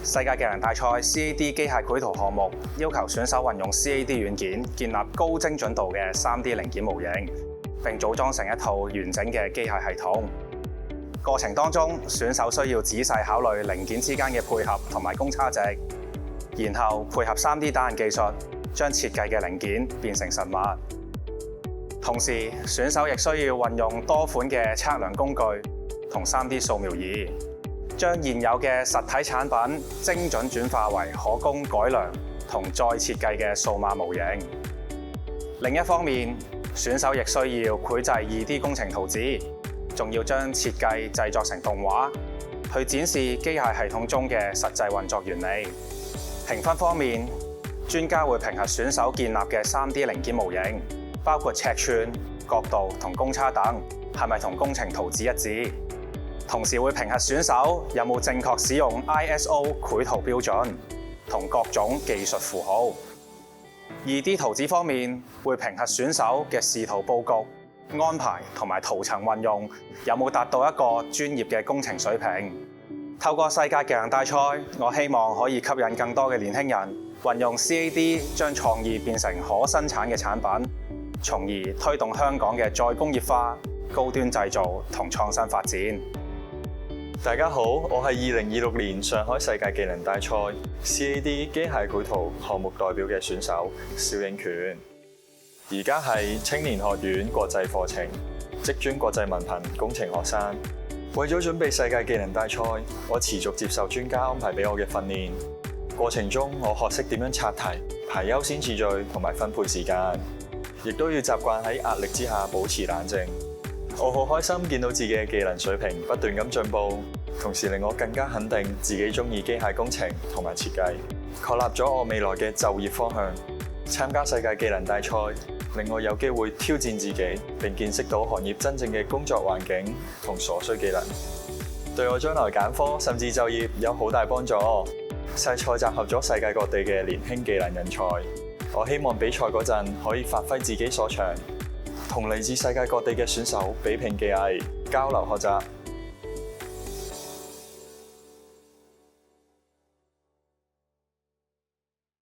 世界技能大賽 CAD 機械繪圖項目要求選手運用 CAD 軟件建立高精準度嘅 3D 零件模型，並組裝成一套完整嘅機械系統。過程當中，選手需要仔細考慮零件之間嘅配合同埋公差值，然後配合 3D 打印技術，將設計嘅零件變成實物。同時，選手亦需要運用多款嘅測量工具同 3D 掃描儀，將現有嘅實體產品精準轉化為可供改良同再設計嘅數碼模型。另一方面，選手亦需要繪製 2D 工程圖紙，仲要將設計製作成動畫，去展示機械系統中嘅實際運作原理。評分方面，專家會評核選手建立嘅 3D 零件模型，包括尺寸、角度同公差等，係咪同工程圖紙一致？同時會評核選手有冇正確使用 ISO 繪圖標準同各種技術符號。2D 圖紙方面，會評核選手嘅視圖佈局、安排同埋圖層運用有冇達到一個專業嘅工程水平。透過世界技能大賽，我希望可以吸引更多嘅年輕人運用 CAD 將創意變成可生產嘅產品，從而推動香港嘅再工業化、高端製造同創新發展。大家好，我係2026年上海世界技能大賽 CAD 機械繪圖項目代表嘅選手邵應權。而家係青年學院國際課程職專國際文憑工程學生。為咗準備世界技能大賽，我持續接受專家安排俾我嘅訓練。過程中，我學識點樣刷題、排優先次序同埋分配時間，亦都要習慣喺壓力之下保持冷靜。我好開心見到自己嘅技能水平不斷咁進步，同時令我更加肯定自己中意機械工程同埋設計，確立咗我未來嘅就業方向。參加世界技能大賽，令我有機會挑戰自己，並見識到行業真正嘅工作環境同所需技能，對我將來揀科甚至就業有好大幫助。世賽集合咗世界各地嘅年輕技能人才，我希望比賽嗰陣可以發揮自己所長，同嚟自世界各地嘅選手比拼技藝，交流學習。